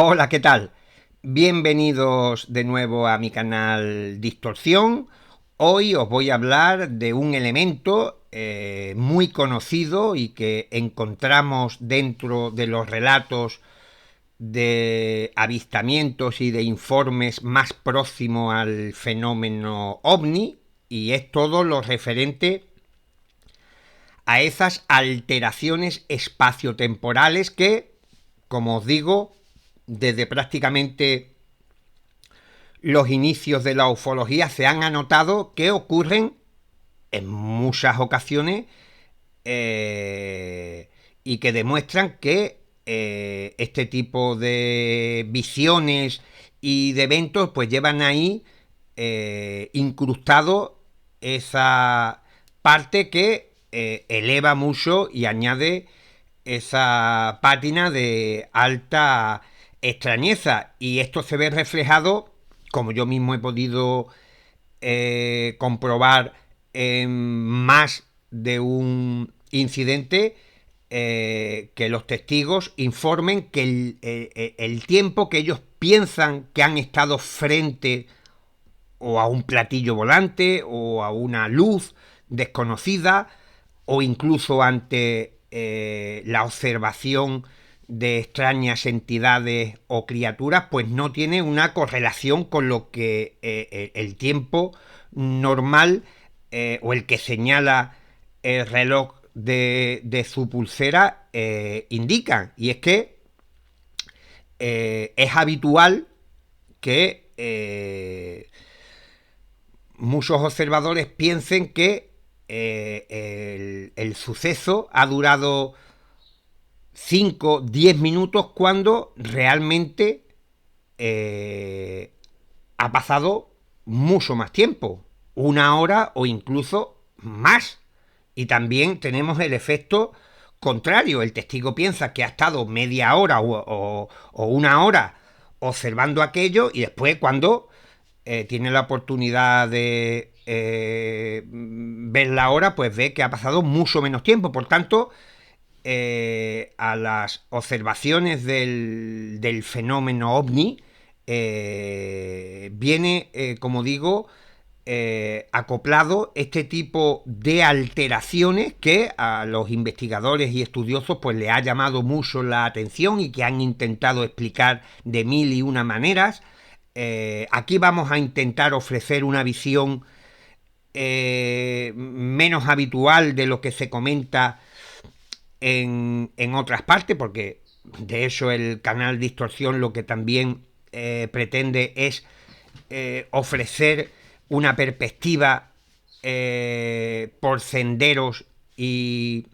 Hola, ¿qué tal? Bienvenidos de nuevo a mi canal Distorsión. Hoy os voy a hablar de un elemento muy conocido y que encontramos dentro de los relatos de avistamientos y de informes más próximos al fenómeno ovni, y es todo lo referente a esas alteraciones espaciotemporales que, como os digo, desde prácticamente los inicios de la ufología se han anotado que ocurren en muchas ocasiones, y que demuestran que este tipo de visiones y de eventos pues llevan ahí incrustado esa parte que eleva mucho y añade esa pátina de alta extrañeza, y esto se ve reflejado, como yo mismo he podido comprobar en más de un incidente, que los testigos informen que el tiempo que ellos piensan que han estado frente o a un platillo volante o a una luz desconocida o incluso ante la observación de extrañas entidades o criaturas, pues no tiene una correlación con lo que el tiempo normal, o el que señala el reloj de su pulsera, indican. Y es que es habitual que muchos observadores piensen que el suceso ha durado 5 10 minutos cuando realmente ha pasado mucho más tiempo, una hora o incluso más. Y también tenemos el efecto contrario, el testigo piensa que ha estado media hora o una hora observando aquello, y después cuando tiene la oportunidad de ver la hora, pues ve que ha pasado mucho menos tiempo. Por tanto, a las observaciones del fenómeno ovni viene, como digo, acoplado este tipo de alteraciones que a los investigadores y estudiosos pues le ha llamado mucho la atención y que han intentado explicar de mil y una maneras. Aquí vamos a intentar ofrecer una visión menos habitual de lo que se comenta en otras partes, porque de hecho el canal Distorsión lo que también pretende es ofrecer una perspectiva por senderos y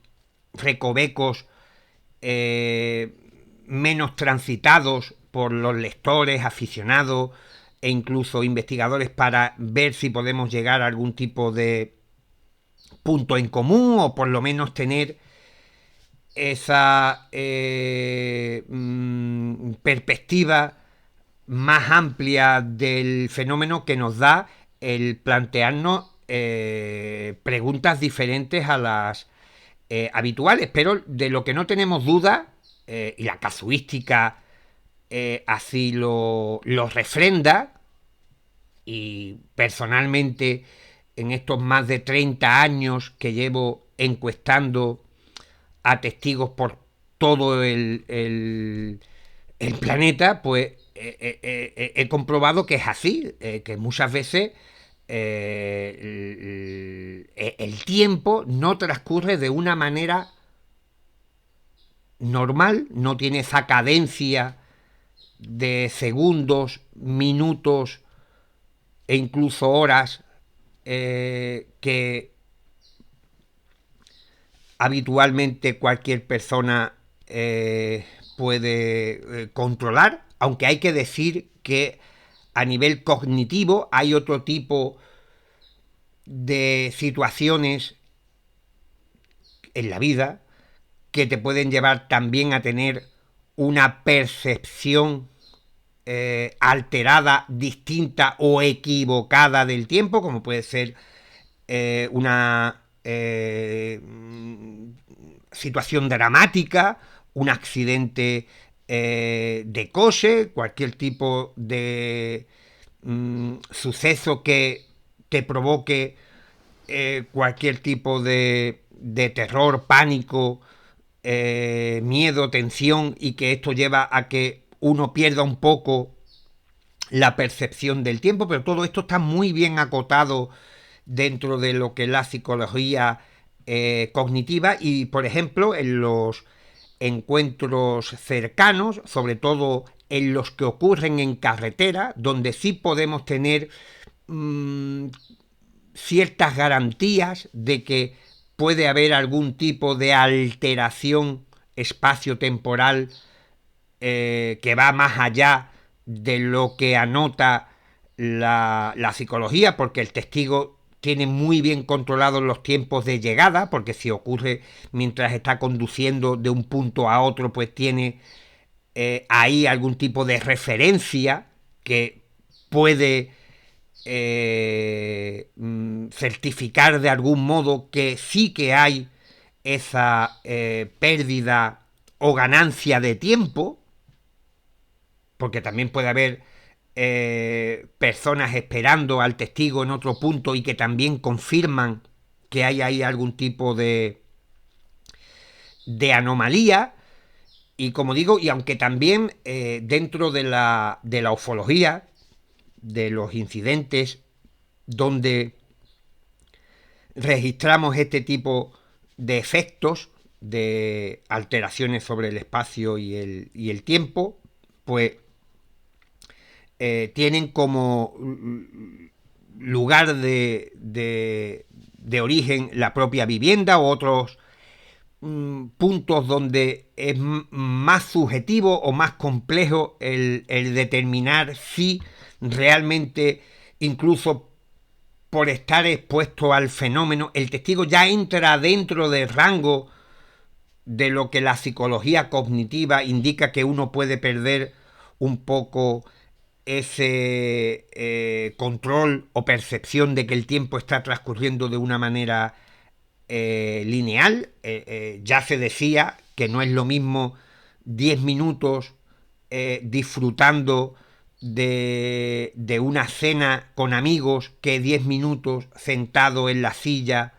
recovecos menos transitados por los lectores, aficionados e incluso investigadores, para ver si podemos llegar a algún tipo de punto en común, o por lo menos tener esa perspectiva más amplia del fenómeno que nos da el plantearnos preguntas diferentes a las habituales, pero de lo que no tenemos duda, y la casuística así lo refrenda, y personalmente en estos más de 30 años que llevo encuestando a testigos por todo el planeta, pues he comprobado que es así, que muchas veces el tiempo no transcurre de una manera normal, no tiene esa cadencia de segundos, minutos e incluso horas que habitualmente cualquier persona puede controlar, aunque hay que decir que a nivel cognitivo hay otro tipo de situaciones en la vida que te pueden llevar también a tener una percepción alterada, distinta o equivocada del tiempo, como puede ser una situación dramática, un accidente de coche, cualquier tipo de suceso que provoque cualquier tipo de terror, pánico, miedo, tensión, y que esto lleva a que uno pierda un poco la percepción del tiempo, pero todo esto está muy bien acotado dentro de lo que es la psicología cognitiva. Y por ejemplo en los encuentros cercanos, sobre todo en los que ocurren en carretera, donde sí podemos tener mmm, ciertas garantías de que puede haber algún tipo de alteración espacio-temporal que va más allá de lo que anota la psicología, porque el testigo tiene muy bien controlados los tiempos de llegada, porque si ocurre mientras está conduciendo de un punto a otro, pues tiene ahí algún tipo de referencia que puede certificar de algún modo que sí que hay esa pérdida o ganancia de tiempo, porque también puede haber personas esperando al testigo en otro punto y que también confirman que hay ahí algún tipo de anomalía. Y como digo, y aunque también dentro de la ufología, de los incidentes donde registramos este tipo de efectos, de alteraciones sobre el espacio y el tiempo, pues tienen como lugar de origen la propia vivienda u otros puntos donde es más subjetivo o más complejo el determinar si realmente, incluso por estar expuesto al fenómeno, el testigo ya entra dentro del rango de lo que la psicología cognitiva indica que uno puede perder un poco ese control o percepción de que el tiempo está transcurriendo de una manera lineal. Ya se decía que no es lo mismo 10 minutos disfrutando de una cena con amigos que 10 minutos sentado en la silla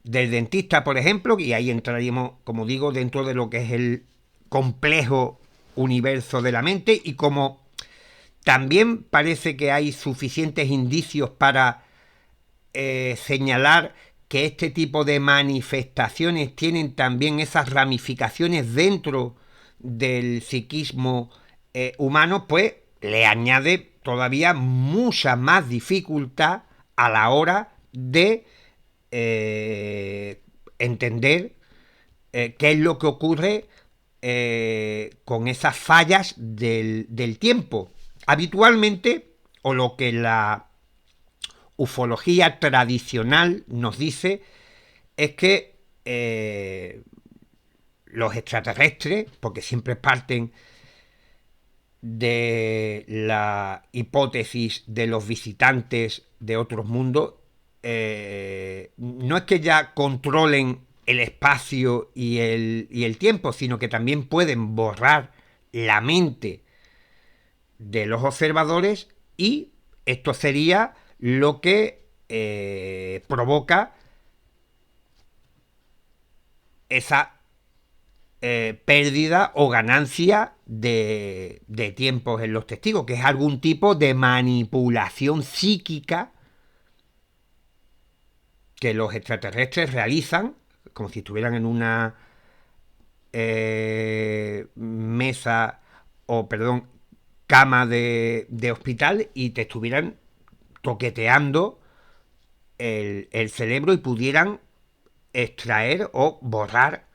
del dentista, por ejemplo, y ahí entraríamos, como digo, dentro de lo que es el complejo universo de la mente. Y como también parece que hay suficientes indicios para señalar que este tipo de manifestaciones tienen también esas ramificaciones dentro del psiquismo humano, pues le añade todavía mucha más dificultad a la hora de entender qué es lo que ocurre con esas fallas del tiempo. Habitualmente, o lo que la ufología tradicional nos dice, es que los extraterrestres, porque siempre parten de la hipótesis de los visitantes de otros mundos, no es que ya controlen el espacio y el tiempo, sino que también pueden borrar la mente de los observadores, y esto sería lo que provoca esa pérdida o ganancia de tiempos en los testigos, que es algún tipo de manipulación psíquica que los extraterrestres realizan, como si estuvieran en una mesa, o perdón, cama de hospital, y te estuvieran toqueteando el cerebro y pudieran extraer o borrar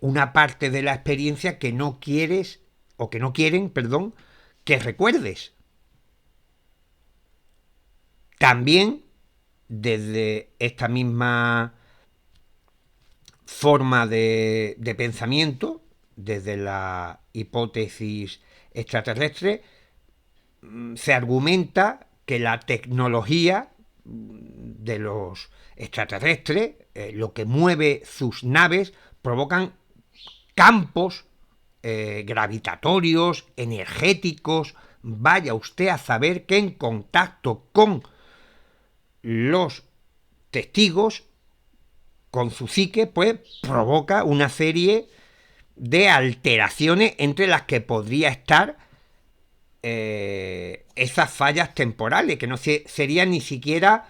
una parte de la experiencia que no quieres, o que no quieren, perdón, que recuerdes. También desde esta misma forma de pensamiento, desde la hipótesis extraterrestre, se argumenta que la tecnología de los extraterrestres, lo que mueve sus naves, provocan campos gravitatorios, energéticos. Vaya usted a saber que en contacto con los testigos, con su psique, pues provoca una serie de alteraciones entre las que podría estar esas fallas temporales, que no sería ni siquiera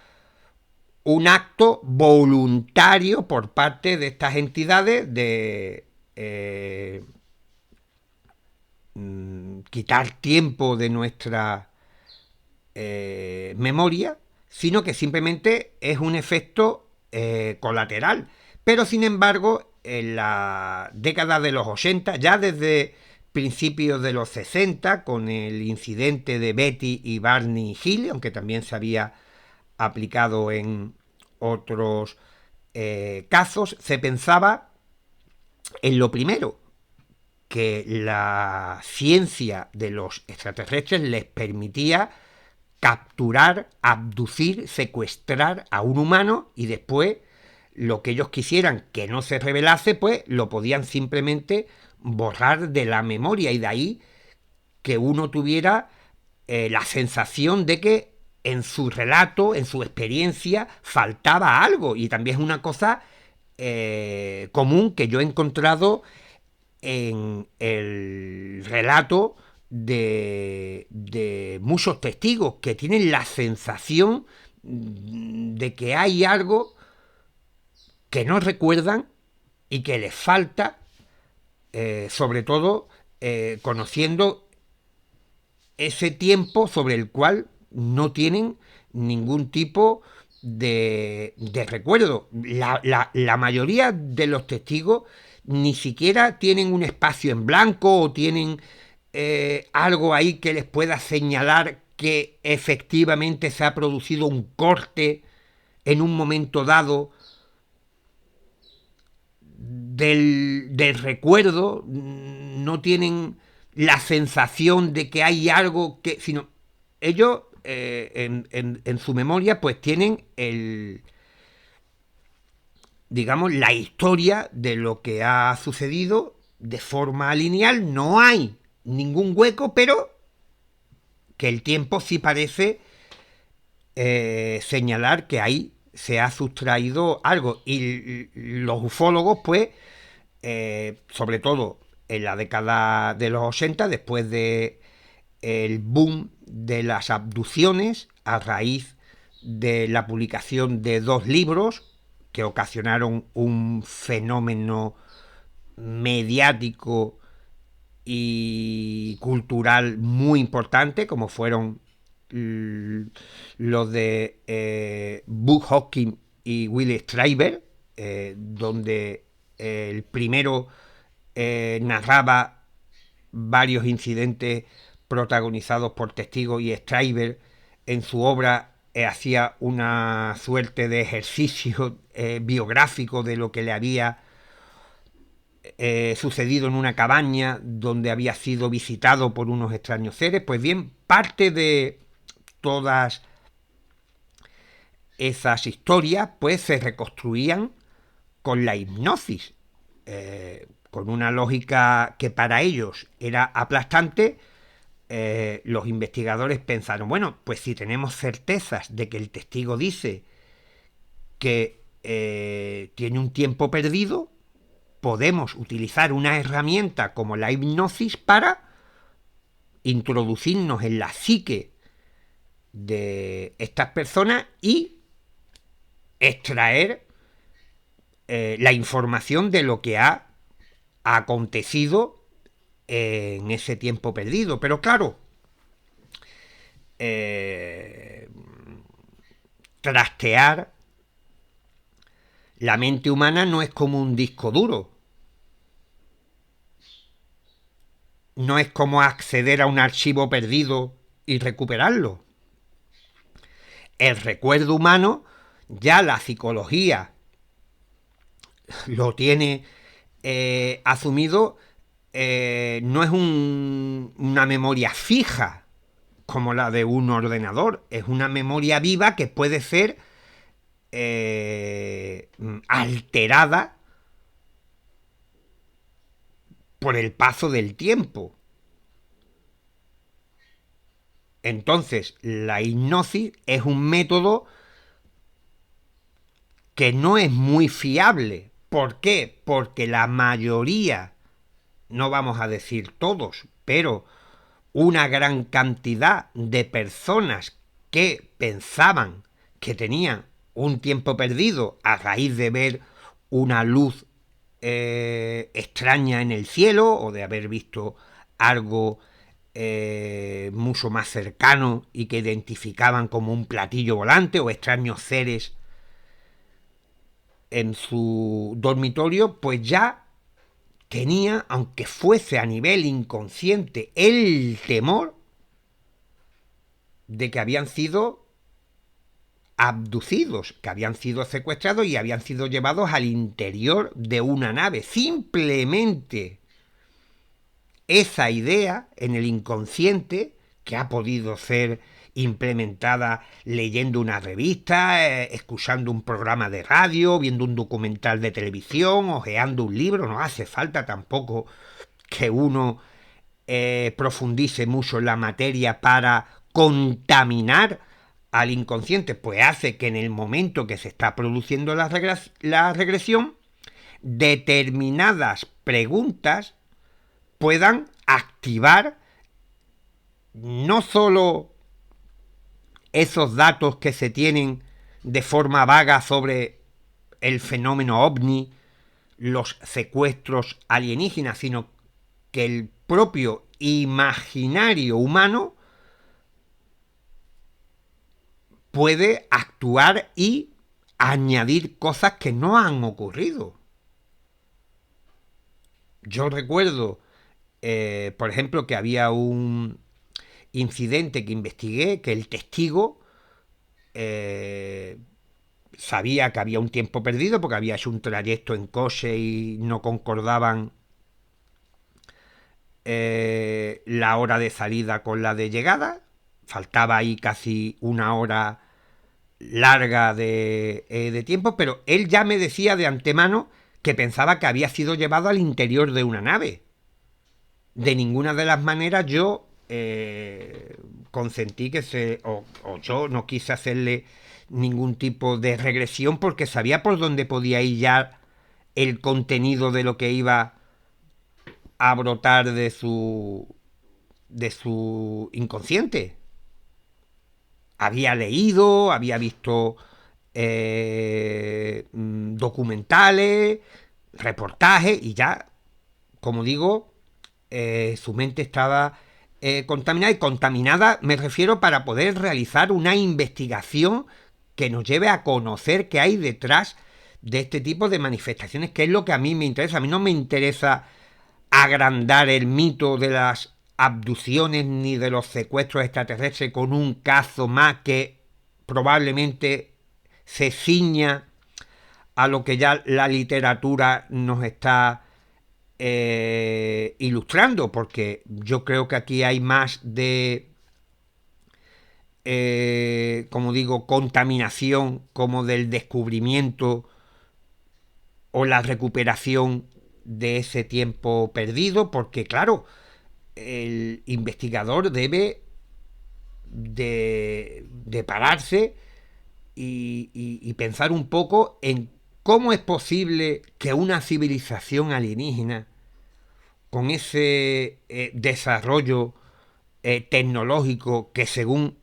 un acto voluntario por parte de estas entidades de quitar tiempo de nuestra memoria, sino que simplemente es un efecto colateral. Pero sin embargo, en la década de los 80, ya desde principios de los 60, con el incidente de Betty y Barney Hill, aunque también se había aplicado en otros casos, se pensaba en lo primero, que la ciencia de los extraterrestres les permitía capturar, abducir, secuestrar a un humano y después lo que ellos quisieran que no se revelase, pues lo podían simplemente borrar de la memoria y de ahí que uno tuviera la sensación de que en su relato, en su experiencia, faltaba algo. Y también es una cosa común que yo he encontrado en el relato de muchos testigos que tienen la sensación de que hay algo que no recuerdan y que les falta, sobre todo conociendo ese tiempo sobre el cual no tienen ningún tipo de recuerdo. La mayoría de los testigos ni siquiera tienen un espacio en blanco o tienen algo ahí que les pueda señalar que efectivamente se ha producido un corte en un momento dado del recuerdo, no tienen la sensación de que hay algo que, sino ellos en su memoria pues tienen digamos, la historia de lo que ha sucedido de forma lineal. No hay ningún hueco, pero que el tiempo sí parece señalar que ahí se ha sustraído algo. Y los ufólogos, pues, sobre todo en la década de los 80, después de el boom de las abducciones, a raíz de la publicación de dos libros que ocasionaron un fenómeno mediático y cultural muy importante, como fueron los de Buzz Hawking y Will Strieber, donde el primero narraba varios incidentes protagonizados por testigos y Strieber en su obra hacía una suerte de ejercicio biográfico de lo que le había sucedido en una cabaña donde había sido visitado por unos extraños seres. Pues bien, parte de todas esas historias pues se reconstruían con la hipnosis, con una lógica que para ellos era aplastante. Los investigadores pensaron, bueno, pues si tenemos certezas de que el testigo dice que tiene un tiempo perdido, podemos utilizar una herramienta como la hipnosis para introducirnos en la psique de estas personas y extraer la información de lo que ha acontecido en ese tiempo perdido. Pero claro, trastear la mente humana no es como un disco duro. No es como acceder a un archivo perdido y recuperarlo. El recuerdo humano, ya la psicología lo tiene asumido, no es una memoria fija como la de un ordenador, es una memoria viva que puede ser alterada por el paso del tiempo. Entonces, la hipnosis es un método que no es muy fiable. ¿Por qué? Porque la mayoría, no vamos a decir todos, pero una gran cantidad de personas que pensaban que tenían un tiempo perdido a raíz de ver una luz extraña en el cielo o de haber visto algo mucho más cercano y que identificaban como un platillo volante o extraños seres en su dormitorio, pues ya tenía, aunque fuese a nivel inconsciente, el temor de que habían sido abducidos, que habían sido secuestrados y habían sido llevados al interior de una nave. Simplemente esa idea en el inconsciente, que ha podido ser implementada leyendo una revista, escuchando un programa de radio, viendo un documental de televisión, hojeando un libro, no hace falta tampoco que uno profundice mucho en la materia para contaminar al inconsciente, pues hace que en el momento que se está produciendo la regresión, determinadas preguntas puedan activar no solo esos datos que se tienen de forma vaga sobre el fenómeno ovni, los secuestros alienígenas, sino que el propio imaginario humano puede actuar y añadir cosas que no han ocurrido. Yo recuerdo, por ejemplo, que había un incidente que investigué, que el testigo sabía que había un tiempo perdido porque había hecho un trayecto en coche y no concordaban la hora de salida con la de llegada. Faltaba ahí casi una hora larga de tiempo, pero él ya me decía de antemano que pensaba que había sido llevado al interior de una nave. De ninguna de las maneras yo consentí que o yo no quise hacerle ningún tipo de regresión porque sabía por dónde podía ir ya el contenido de lo que iba a brotar de su inconsciente. Había leído, había visto documentales, reportajes y ya, como digo, su mente estaba contaminada, y contaminada me refiero para poder realizar una investigación que nos lleve a conocer qué hay detrás de este tipo de manifestaciones, que es lo que a mí me interesa. A mí no me interesa agrandar el mito de las abducciones ni de los secuestros extraterrestres con un caso más que probablemente se ciña a lo que ya la literatura nos está ilustrando, porque yo creo que aquí hay más de, como digo, contaminación como del descubrimiento o la recuperación de ese tiempo perdido, porque claro, el investigador debe de pararse y pensar un poco en cómo es posible que una civilización alienígena con ese desarrollo tecnológico que según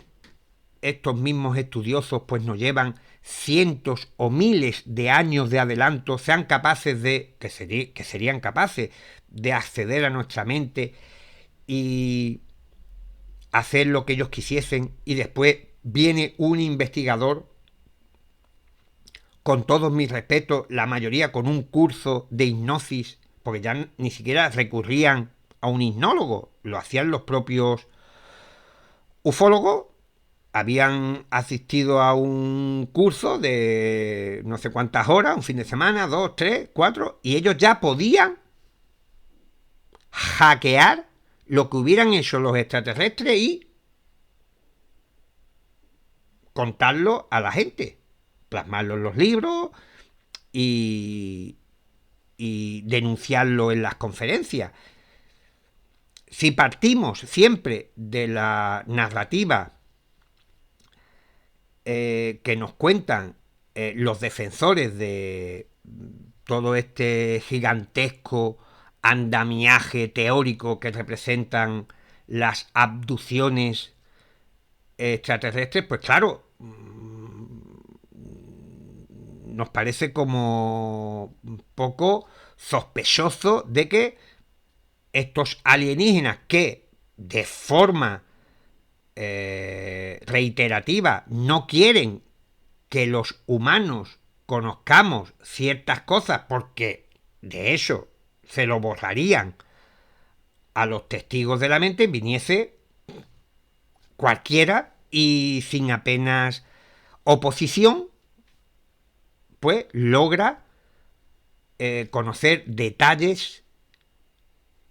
estos mismos estudiosos pues nos llevan cientos o miles de años de adelanto, sean capaces de, que serían capaces de acceder a nuestra mente y hacer lo que ellos quisiesen, y después viene un investigador, con todos mis respetos, la mayoría con un curso de hipnosis, porque ya ni siquiera recurrían a un hipnólogo, lo hacían los propios ufólogos, habían asistido a un curso de no sé cuántas horas, un fin de semana, 2, 3, 4, y ellos ya podían hackear lo que hubieran hecho los extraterrestres y contarlo a la gente, plasmarlo en los libros y denunciarlo en las conferencias. si partimos siempre de la narrativa que nos cuentan los defensores de todo este gigantesco andamiaje teórico que representan las abducciones extraterrestres, pues claro, nos parece como un poco sospechoso de que estos alienígenas que de forma reiterativa no quieren que los humanos conozcamos ciertas cosas porque de eso se lo borrarían a los testigos de la mente, viniese cualquiera y sin apenas oposición, pues logra conocer detalles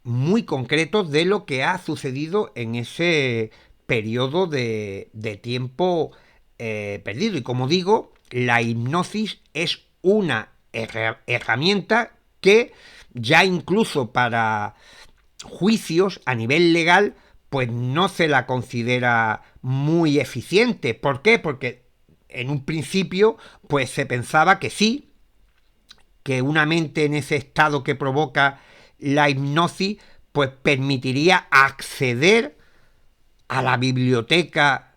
muy concretos de lo que ha sucedido en ese periodo de tiempo perdido. Y como digo, la hipnosis es una herramienta que ya incluso para juicios a nivel legal pues no se la considera muy eficiente. ¿Por qué? Porque en un principio pues se pensaba que sí, que una mente en ese estado que provoca la hipnosis pues permitiría acceder a la biblioteca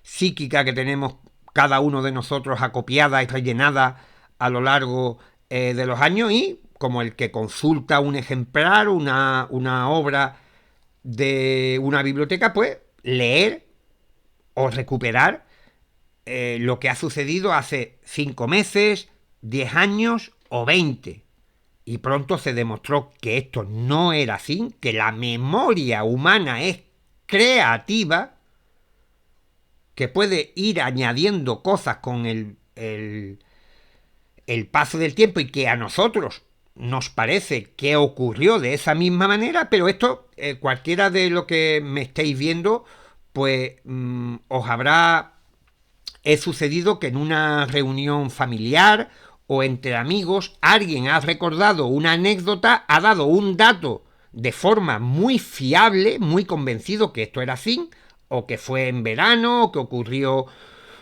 psíquica que tenemos cada uno de nosotros acopiada y rellenada a lo largo de los años, y como el que consulta un ejemplar, una obra de una biblioteca, pues leer o recuperar lo que ha sucedido hace 5 meses, 10 años o 20. Y pronto se demostró que esto no era así, que la memoria humana es creativa, que puede ir añadiendo cosas con el paso del tiempo y que a nosotros nos parece que ocurrió de esa misma manera, pero esto, cualquiera de lo que me estéis viendo, pues os habrá sucedido que en una reunión familiar o entre amigos alguien ha recordado una anécdota, ha dado un dato de forma muy fiable, muy convencido que esto era así, o que fue en verano, o que ocurrió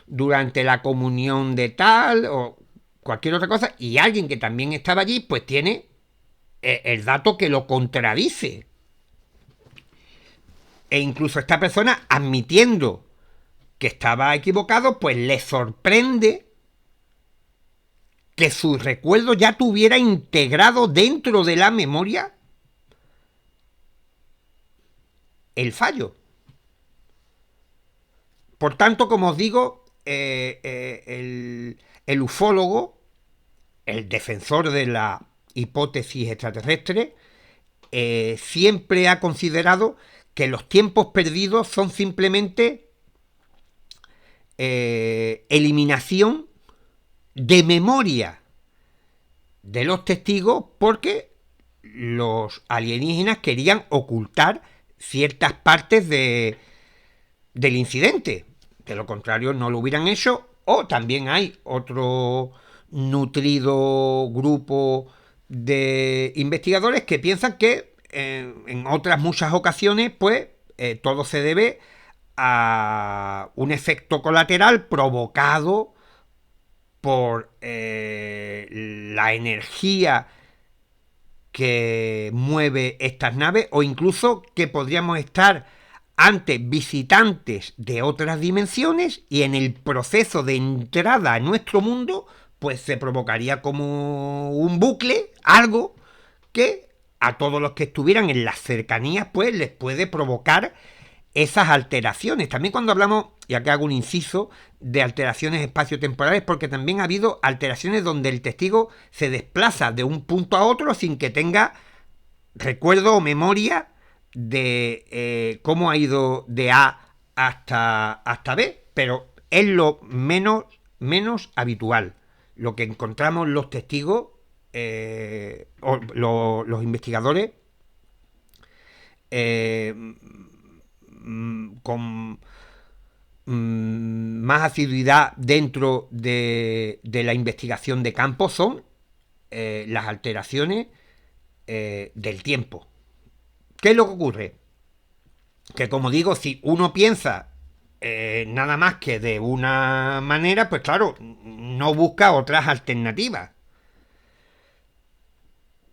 durante la comunión de tal, o cualquier otra cosa, y alguien que también estaba allí, pues tiene el dato que lo contradice. E incluso esta persona, admitiendo que estaba equivocado, pues le sorprende que su recuerdo ya tuviera integrado dentro de la memoria el fallo. Por tanto, como os digo, el ufólogo, el defensor de la hipótesis extraterrestre, siempre ha considerado que los tiempos perdidos son simplemente eliminación de memoria de los testigos porque los alienígenas querían ocultar ciertas partes del incidente. De lo contrario no lo hubieran hecho. O también hay otro nutrido grupo de investigadores que piensan que en otras muchas ocasiones pues todo se debe a un efecto colateral provocado por la energía que mueve estas naves, o incluso que podríamos estar ante visitantes de otras dimensiones y en el proceso de entrada a nuestro mundo pues se provocaría como un bucle, algo que a todos los que estuvieran en las cercanías pues les puede provocar esas alteraciones. También cuando hablamos, y acá hago un inciso, de alteraciones espaciotemporales, porque también ha habido alteraciones donde el testigo se desplaza de un punto a otro sin que tenga recuerdo o memoria de cómo ha ido de A hasta B, pero es lo menos habitual. Lo que encontramos los testigos o los investigadores con más asiduidad dentro de la investigación de campo son las alteraciones del tiempo. ¿Qué es lo que ocurre? Que como digo, si uno piensa nada más que de una manera, pues claro, no busca otras alternativas.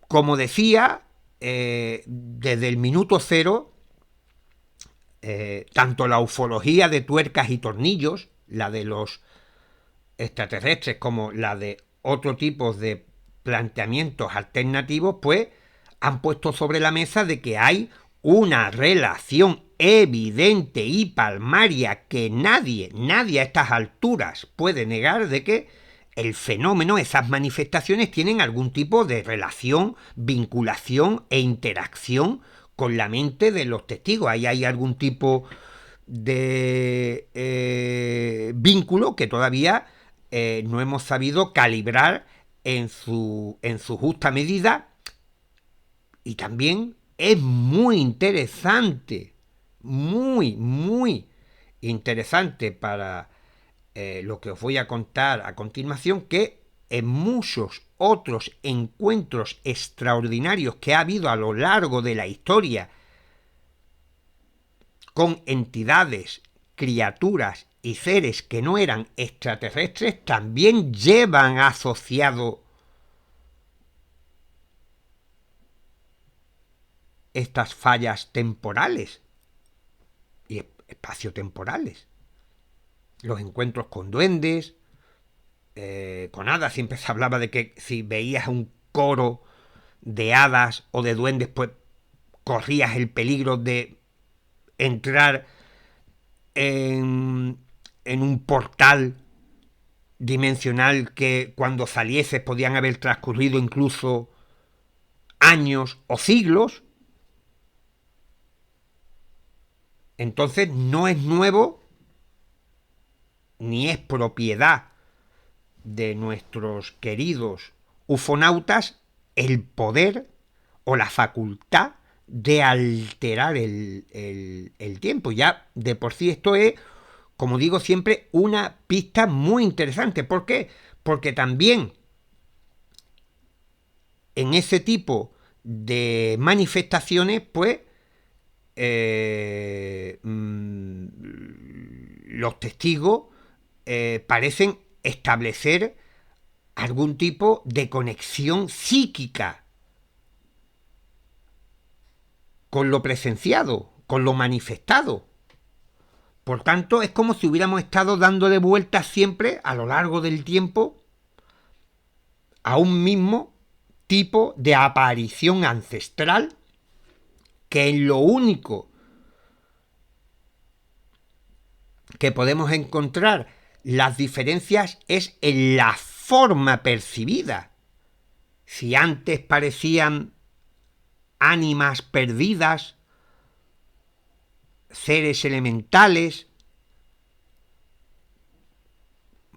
Como decía, desde el minuto cero, tanto la ufología de tuercas y tornillos, la de los extraterrestres como la de otro tipo de planteamientos alternativos, pues han puesto sobre la mesa de que hay una relación evidente y palmaria que nadie a estas alturas puede negar de que el fenómeno, esas manifestaciones tienen algún tipo de relación, vinculación e interacción con la mente de los testigos. Ahí hay algún tipo de vínculo que todavía no hemos sabido calibrar en su justa medida, y también es muy interesante, muy interesante para lo que os voy a contar a continuación, que en muchos otros encuentros extraordinarios que ha habido a lo largo de la historia con entidades, criaturas y seres que no eran extraterrestres, también llevan asociado estas fallas temporales y espaciotemporales. Los encuentros con duendes, con hadas, siempre se hablaba de que si veías un coro de hadas o de duendes, pues corrías el peligro de entrar en un portal dimensional que cuando salieses podían haber transcurrido incluso años o siglos. Entonces no es nuevo ni es propiedad de nuestros queridos ufonautas el poder o la facultad de alterar el tiempo. Ya de por sí esto es, como digo siempre, una pista muy interesante. ¿Por qué? Porque también en ese tipo de manifestaciones, pues, los testigos parecen establecer algún tipo de conexión psíquica con lo presenciado, con lo manifestado. Por tanto, es como si hubiéramos estado dándole vueltas siempre a lo largo del tiempo a un mismo tipo de aparición ancestral, que en lo único que podemos encontrar las diferencias es en la forma percibida. Si antes parecían ánimas perdidas, seres elementales,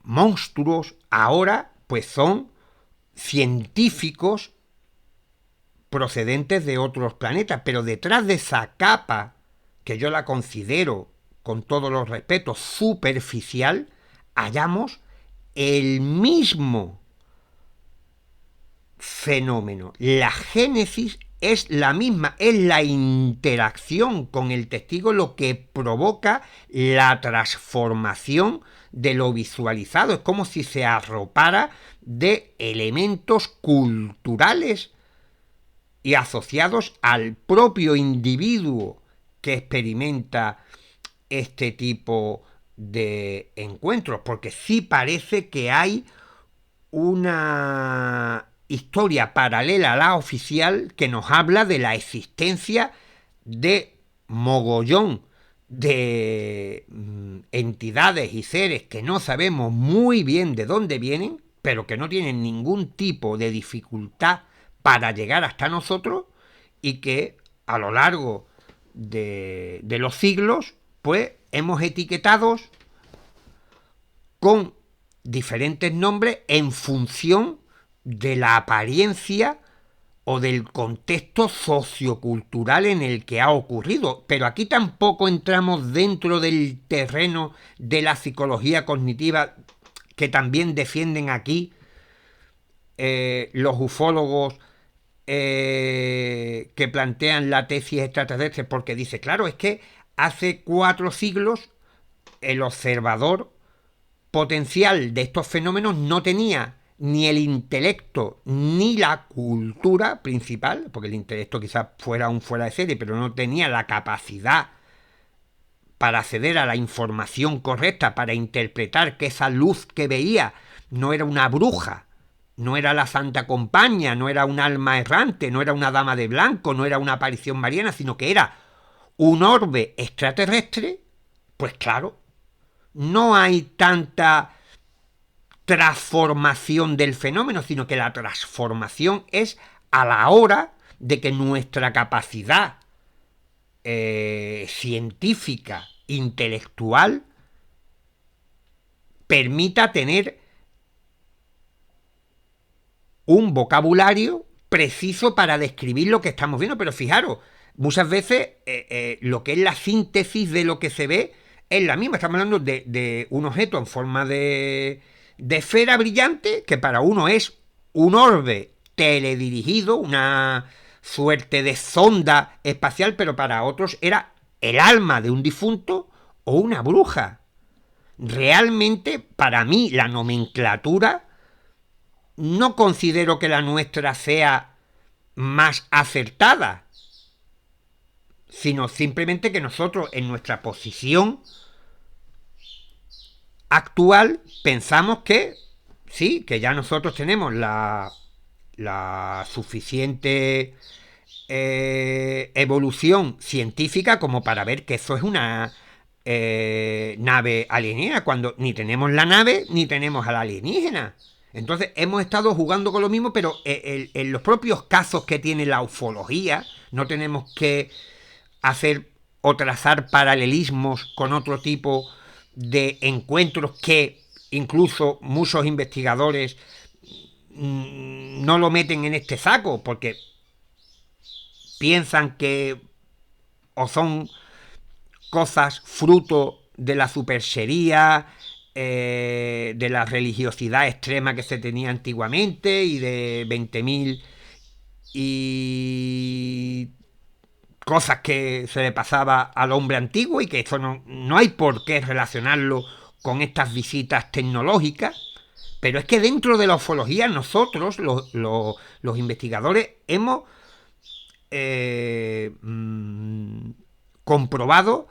monstruos, ahora pues son científicos procedentes de otros planetas, pero detrás de esa capa, que yo la considero, con todos los respetos, superficial, hallamos el mismo fenómeno. La génesis es la misma, es la interacción con el testigo lo que provoca la transformación de lo visualizado. Es como si se arropara de elementos culturales y asociados al propio individuo que experimenta este tipo de encuentros, porque sí parece que hay una historia paralela a la oficial que nos habla de la existencia de mogollón de entidades y seres que no sabemos muy bien de dónde vienen, pero que no tienen ningún tipo de dificultad para llegar hasta nosotros, y que a lo largo de los siglos pues hemos etiquetado con diferentes nombres en función de la apariencia o del contexto sociocultural en el que ha ocurrido. Pero aquí tampoco entramos dentro del terreno de la psicología cognitiva que también defienden aquí los ufólogos que plantean la tesis extraterrestre, porque dice, claro, es que hace 4 siglos el observador potencial de estos fenómenos no tenía ni el intelecto ni la cultura principal, porque el intelecto quizás fuera un fuera de serie, pero no tenía la capacidad para acceder a la información correcta, para interpretar que esa luz que veía no era una bruja, no era la Santa Compañía, no era un alma errante, no era una dama de blanco, no era una aparición mariana, sino que era un orbe extraterrestre, pues claro, no hay tanta transformación del fenómeno, sino que la transformación es a la hora de que nuestra capacidad científica, intelectual, permita tener un vocabulario preciso para describir lo que estamos viendo. Pero fijaros, muchas veces lo que es la síntesis de lo que se ve es la misma. Estamos hablando de un objeto en forma de esfera brillante, que para uno es un orbe teledirigido, una suerte de sonda espacial, pero para otros era el alma de un difunto o una bruja. Realmente, para mí, la nomenclatura no considero que la nuestra sea más acertada, sino simplemente que nosotros en nuestra posición actual pensamos que sí, que ya nosotros tenemos la suficiente evolución científica como para ver que eso es una nave alienígena, cuando ni tenemos la nave ni tenemos al alienígena. Entonces hemos estado jugando con lo mismo, pero en los propios casos que tiene la ufología, no tenemos que hacer o trazar paralelismos con otro tipo de encuentros que incluso muchos investigadores no lo meten en este saco, porque piensan que o son cosas fruto de la superchería, de la religiosidad extrema que se tenía antiguamente y de 20.000 y cosas que se le pasaba al hombre antiguo, y que eso no hay por qué relacionarlo con estas visitas tecnológicas. Pero es que dentro de la ufología nosotros, los investigadores, hemos comprobado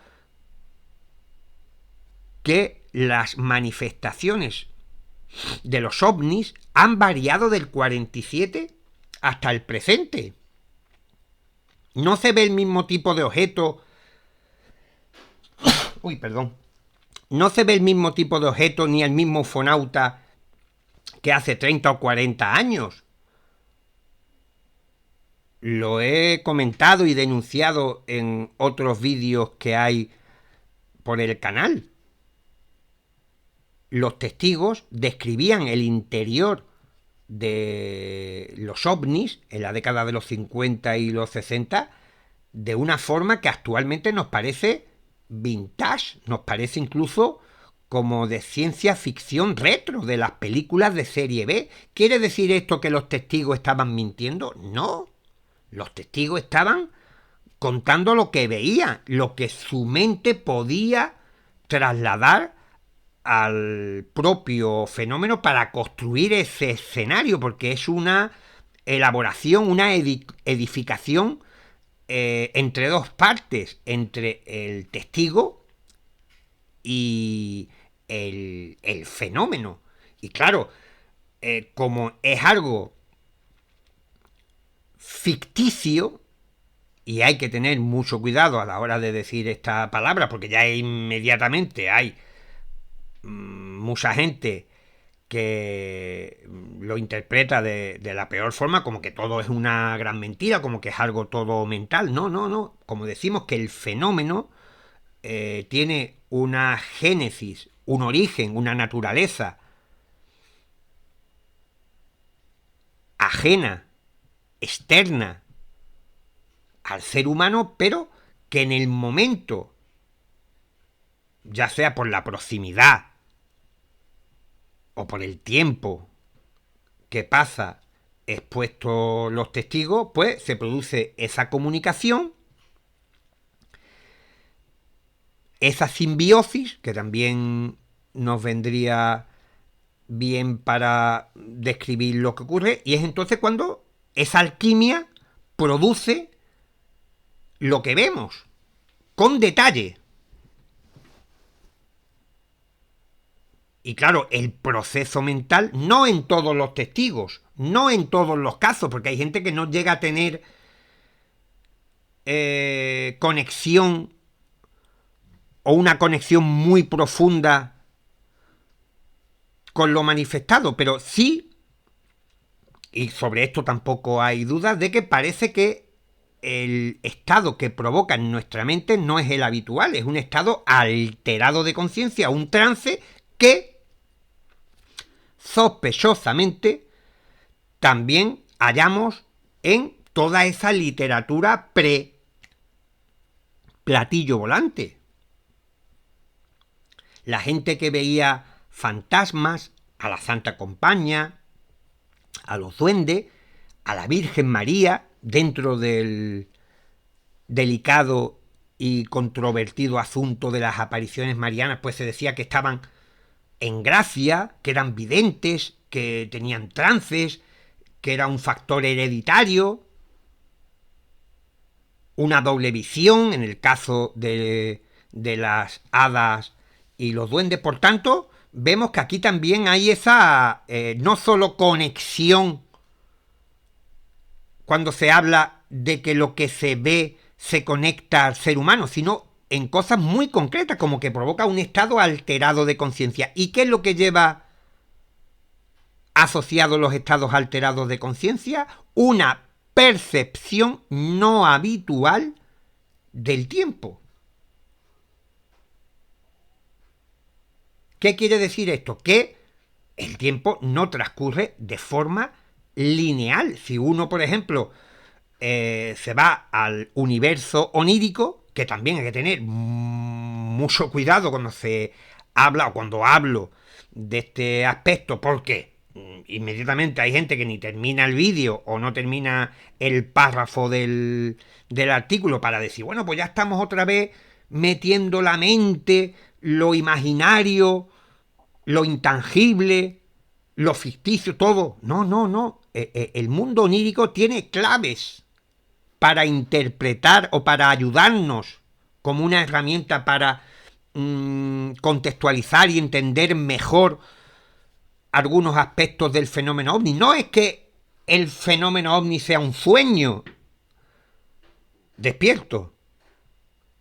que las manifestaciones de los ovnis han variado del 47 hasta el presente. No se ve el mismo tipo de objeto. Uy, perdón. No se ve el mismo tipo de objeto ni el mismo ufonauta que hace 30 o 40 años. Lo he comentado y denunciado en otros vídeos que hay por el canal. Los testigos describían el interior de los ovnis en la década de los 50 y los 60 de una forma que actualmente nos parece vintage, nos parece incluso como de ciencia ficción retro, de las películas de serie B. ¿Quiere decir esto que los testigos estaban mintiendo? No, los testigos estaban contando lo que veían, lo que su mente podía trasladar al propio fenómeno para construir ese escenario, porque es una elaboración, una edificación entre dos partes, entre el testigo y el fenómeno. Y claro, como es algo ficticio, y hay que tener mucho cuidado a la hora de decir esta palabra, porque ya inmediatamente hay mucha gente que lo interpreta de la peor forma, como que todo es una gran mentira, como que es algo todo mental. No, no, no. Como decimos que el fenómeno tiene una génesis, un origen, una naturaleza ajena, externa al ser humano, pero que en el momento, ya sea por la proximidad o por el tiempo que pasa expuestos los testigos, pues se produce esa comunicación, esa simbiosis, que también nos vendría bien para describir lo que ocurre, y es entonces cuando esa alquimia produce lo que vemos, con detalle. Y claro, el proceso mental, no en todos los testigos, no en todos los casos, porque hay gente que no llega a tener conexión o una conexión muy profunda con lo manifestado, pero sí, y sobre esto tampoco hay dudas, de que parece que el estado que provoca en nuestra mente no es el habitual, es un estado alterado de conciencia, un trance que sospechosamente también hallamos en toda esa literatura pre-platillo volante. La gente que veía fantasmas, a la Santa Compañía, a los duendes, a la Virgen María, dentro del delicado y controvertido asunto de las apariciones marianas, pues se decía que estaban en gracia, que eran videntes, que tenían trances, que era un factor hereditario, una doble visión en el caso de las hadas y los duendes. Por tanto, vemos que aquí también hay esa no solo conexión cuando se habla de que lo que se ve se conecta al ser humano, sino en cosas muy concretas, como que provoca un estado alterado de conciencia. ¿Y qué es lo que lleva asociado los estados alterados de conciencia? Una percepción no habitual del tiempo. ¿Qué quiere decir esto? Que el tiempo no transcurre de forma lineal. Si uno, por ejemplo, se va al universo onírico, que también hay que tener mucho cuidado cuando se habla o cuando hablo de este aspecto, porque inmediatamente hay gente que ni termina el vídeo o no termina el párrafo del artículo para decir, bueno, pues ya estamos otra vez metiendo la mente, lo imaginario, lo intangible, lo ficticio, todo. No, no, no. El mundo onírico tiene claves para interpretar o para ayudarnos como una herramienta para contextualizar y entender mejor algunos aspectos del fenómeno ovni. No es que el fenómeno ovni sea un sueño despierto,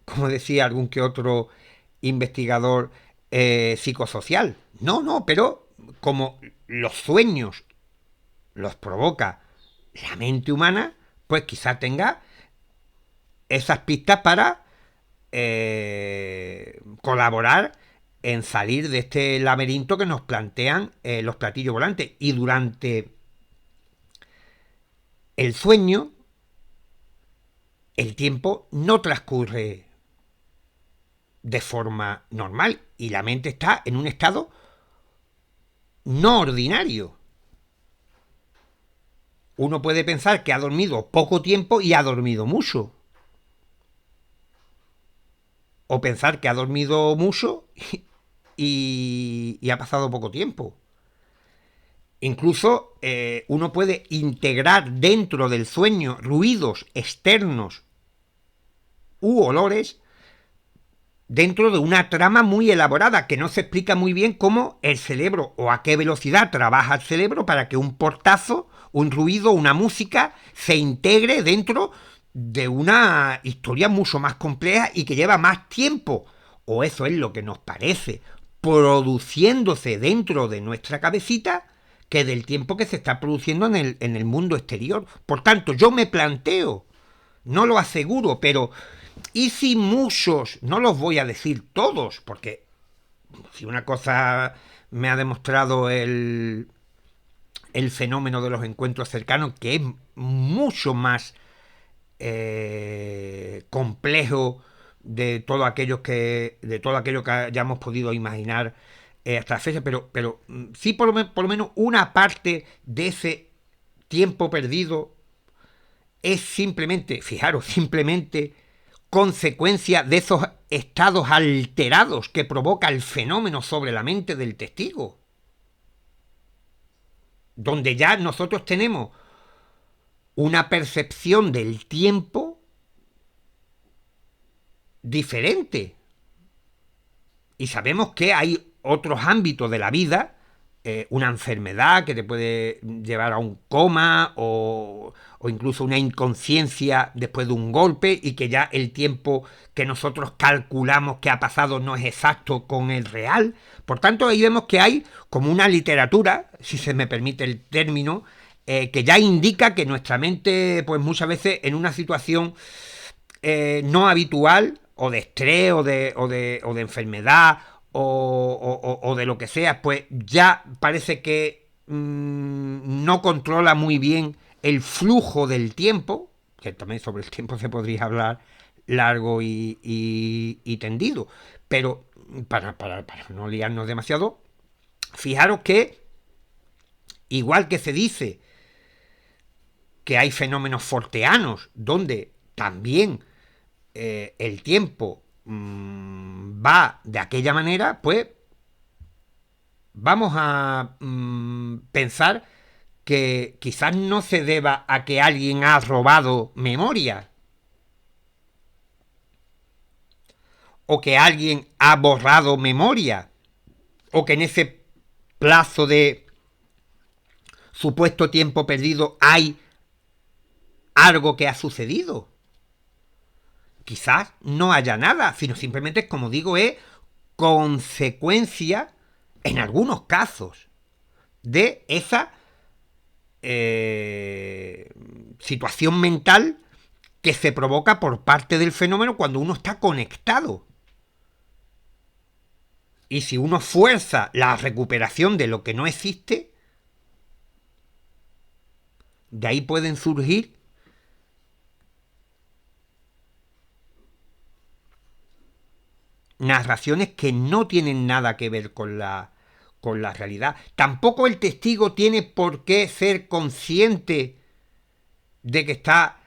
como decía algún que otro investigador psicosocial. No, no, pero como los sueños los provoca la mente humana, pues quizá tenga esas pistas para colaborar en salir de este laberinto que nos plantean los platillos volantes. Y durante el sueño, el tiempo no transcurre de forma normal y la mente está en un estado no ordinario. Uno puede pensar que ha dormido poco tiempo y ha dormido mucho. O pensar que ha dormido mucho y ha pasado poco tiempo. Incluso uno puede integrar dentro del sueño ruidos externos u olores dentro de una trama muy elaborada que no se explica muy bien cómo el cerebro o a qué velocidad trabaja el cerebro para que un portazo, un ruido, una música se integre dentro de una historia mucho más compleja y que lleva más tiempo, o eso es lo que nos parece, produciéndose dentro de nuestra cabecita que del tiempo que se está produciendo en el mundo exterior. Por tanto, yo me planteo, no lo aseguro, pero ¿y si muchos, no los voy a decir todos, porque si una cosa me ha demostrado el fenómeno de los encuentros cercanos, que es mucho más complejo de todo aquello que hayamos podido imaginar hasta la fecha, pero sí por lo menos una parte de ese tiempo perdido es simplemente, fijaros, simplemente consecuencia de esos estados alterados que provoca el fenómeno sobre la mente del testigo, donde ya nosotros tenemos una percepción del tiempo diferente. Y sabemos que hay otros ámbitos de la vida, una enfermedad que te puede llevar a un coma o incluso una inconsciencia después de un golpe y que ya el tiempo que nosotros calculamos que ha pasado no es exacto con el real. Por tanto, ahí vemos que hay como una literatura, si se me permite el término, que ya indica que nuestra mente, pues muchas veces en una situación no habitual, o de estrés, o de enfermedad, o de lo que sea, pues ya parece que no controla muy bien el flujo del tiempo, que también sobre el tiempo se podría hablar largo y tendido, pero para no liarnos demasiado, fijaros que, igual que se dice que hay fenómenos forteanos, donde también el tiempo va de aquella manera, pues vamos a pensar que quizás no se deba a que alguien ha robado memoria o que alguien ha borrado memoria o que en ese plazo de supuesto tiempo perdido hay algo que ha sucedido. Quizás no haya nada, sino simplemente, como digo, es consecuencia, en algunos casos, de esa situación mental que se provoca por parte del fenómeno cuando uno está conectado. Y si uno fuerza la recuperación de lo que no existe, de ahí pueden surgir narraciones que no tienen nada que ver con la realidad. Tampoco el testigo tiene por qué ser consciente de que está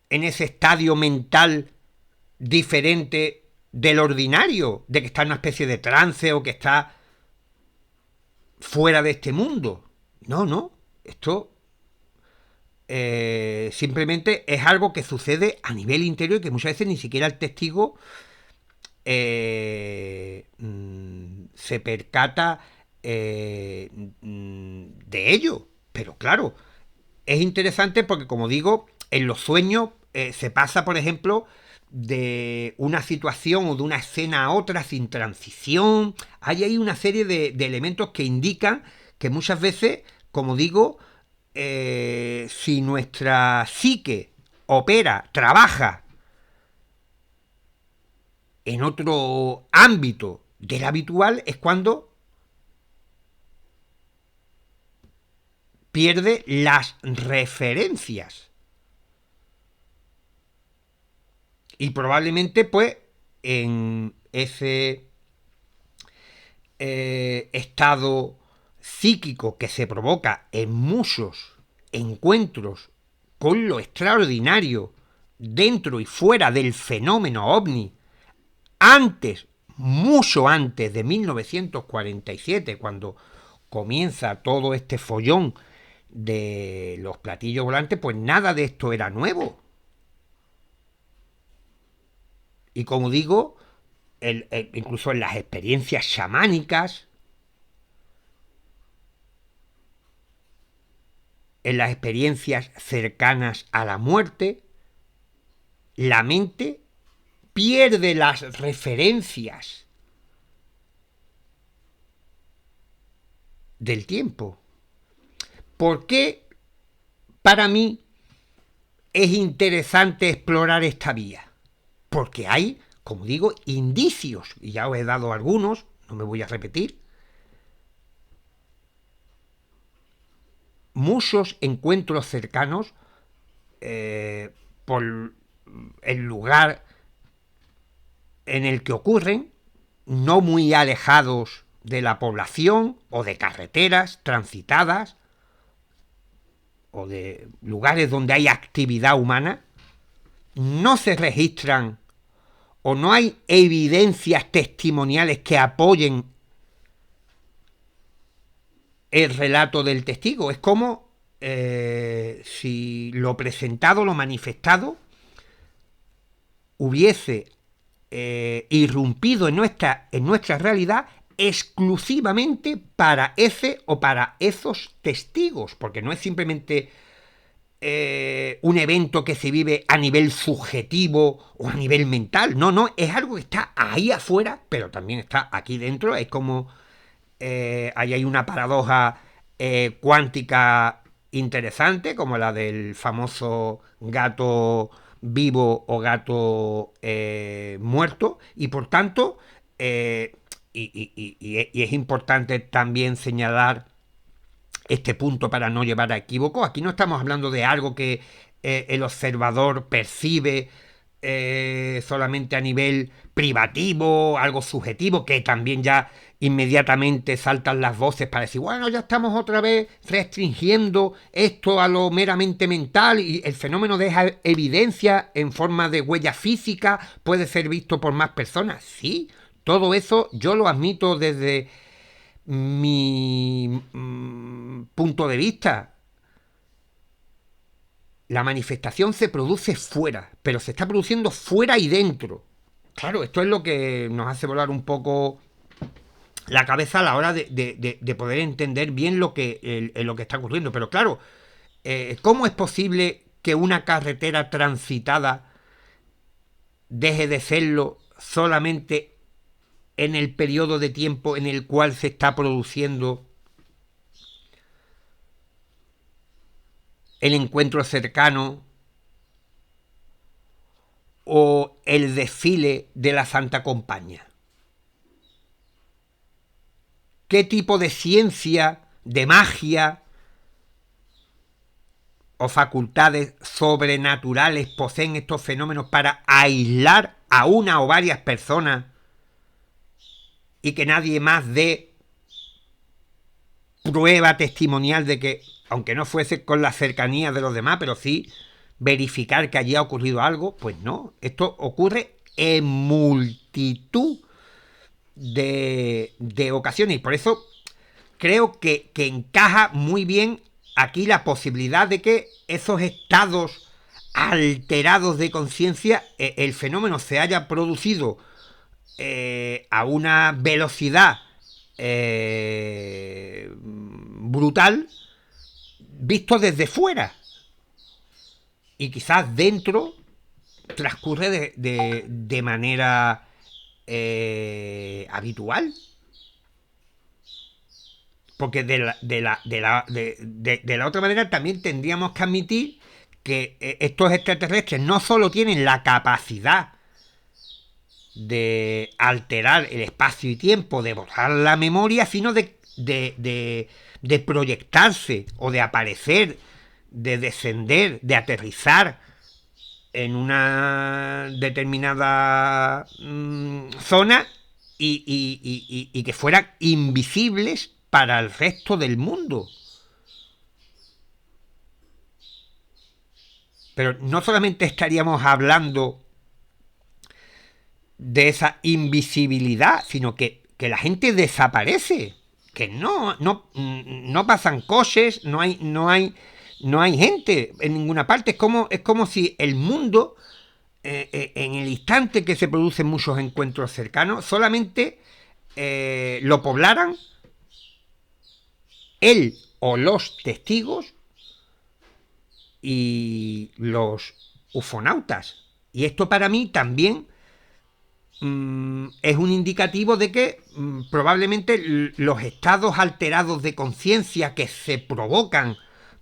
en ese estadio mental diferente del ordinario, de que está en una especie de trance o que está fuera de este mundo. No, no. Esto simplemente es algo que sucede a nivel interior y que muchas veces ni siquiera el testigo se percata de ello. Pero claro, es interesante porque, como digo, en los sueños se pasa, por ejemplo, de una situación o de una escena a otra sin transición. Hay ahí una serie de elementos que indican que muchas veces, como digo, si nuestra psique opera, trabaja en otro ámbito del habitual, es cuando pierde las referencias. Y probablemente, pues, en ese estado psíquico que se provoca en muchos encuentros con lo extraordinario dentro y fuera del fenómeno ovni, antes, mucho antes de 1947, cuando comienza todo este follón de los platillos volantes, pues nada de esto era nuevo. Y como digo, incluso en las experiencias chamánicas, en las experiencias cercanas a la muerte, la mente pierde las referencias del tiempo. ¿Por qué para mí es interesante explorar esta vía? Porque hay, como digo, indicios, y ya os he dado algunos, no me voy a repetir, muchos encuentros cercanos por el lugar en el que ocurren, no muy alejados de la población o de carreteras transitadas, o de lugares donde hay actividad humana, no se registran o no hay evidencias testimoniales que apoyen el relato del testigo. Es como si lo presentado, lo manifestado, hubiese irrumpido en nuestra realidad exclusivamente para ese o para esos testigos, porque no es simplemente un evento que se vive a nivel subjetivo o a nivel mental. No, es algo que está ahí afuera, pero también está aquí dentro. Es como ahí hay una paradoja cuántica interesante, como la del famoso gato vivo o gato muerto, y por tanto, y es importante también señalar este punto para no llevar a equívoco. Aquí no estamos hablando de algo que el observador percibe solamente a nivel privativo, algo subjetivo, que también ya inmediatamente saltan las voces para decir, bueno, ya estamos otra vez restringiendo esto a lo meramente mental y el fenómeno deja evidencia en forma de huella física, puede ser visto por más personas. Sí, todo eso yo lo admito desde mi punto de vista. La manifestación se produce fuera, pero se está produciendo fuera y dentro. Claro, esto es lo que nos hace volar un poco la cabeza a la hora de poder entender bien lo que está ocurriendo. Pero claro, ¿cómo es posible que una carretera transitada deje de serlo solamente en el periodo de tiempo en el cual se está produciendo el encuentro cercano o el desfile de la Santa Compañía? ¿Qué tipo de ciencia, de magia o facultades sobrenaturales poseen estos fenómenos para aislar a una o varias personas y que nadie más dé prueba testimonial de que, aunque no fuese con la cercanía de los demás, pero sí verificar que allí ha ocurrido algo? Pues no, esto ocurre en multitud de ocasiones, y por eso creo que encaja muy bien aquí la posibilidad de que esos estados alterados de conciencia, el fenómeno se haya producido a una velocidad brutal, visto desde fuera, y quizás dentro transcurre de manera habitual. Porque de la otra manera también tendríamos que admitir que estos extraterrestres no solo tienen la capacidad de alterar el espacio y tiempo, de borrar la memoria, sino de proyectarse o de aparecer, de descender, de aterrizar en una determinada zona y que fueran invisibles para el resto del mundo. Pero no solamente estaríamos hablando de esa invisibilidad, sino que la gente desaparece, que no pasan coches, no hay gente en ninguna parte. Es como si el mundo, en el instante que se producen muchos encuentros cercanos, solamente lo poblaran él o los testigos y los ufonautas. Y esto para mí también es un indicativo de que probablemente los estados alterados de conciencia que se provocan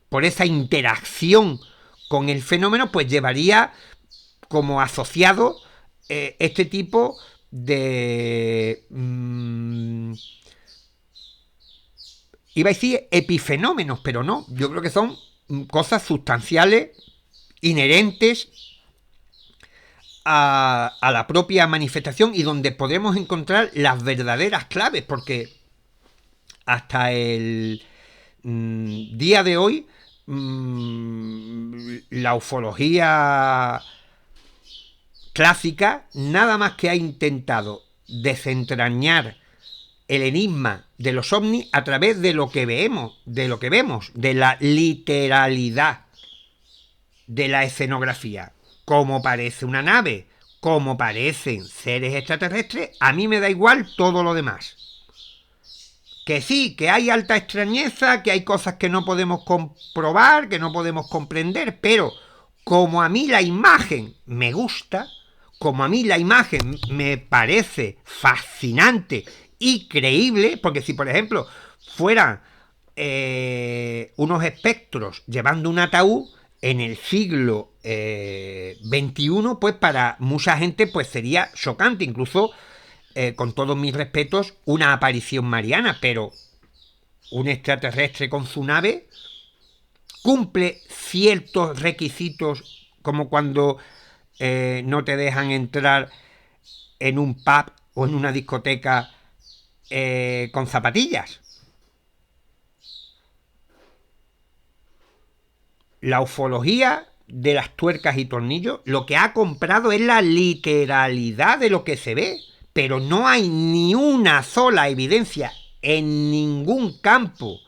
por esa interacción con el fenómeno, pues llevaría como asociado este tipo de iba a decir epifenómenos, pero no, yo creo que son cosas sustanciales, inherentes a la propia manifestación, y donde podemos encontrar las verdaderas claves, porque hasta el día de hoy la ufología clásica nada más que ha intentado desentrañar el enigma de los ovnis a través de lo que vemos, de la literalidad de la escenografía. Cómo parece una nave, cómo parecen seres extraterrestres, a mí me da igual todo lo demás. Que sí, que hay alta extrañeza, que hay cosas que no podemos comprobar, que no podemos comprender, pero como a mí la imagen me gusta, como a mí la imagen me parece fascinante y creíble, porque si por ejemplo fueran unos espectros llevando un ataúd en el siglo XXI, pues para mucha gente pues sería chocante, incluso con todos mis respetos, una aparición mariana, pero un extraterrestre con su nave cumple ciertos requisitos, como cuando no te dejan entrar en un pub o en una discoteca con zapatillas. La ufología de las tuercas y tornillos lo que ha comprado es la literalidad de lo que se ve, pero no hay ni una sola evidencia en ningún campo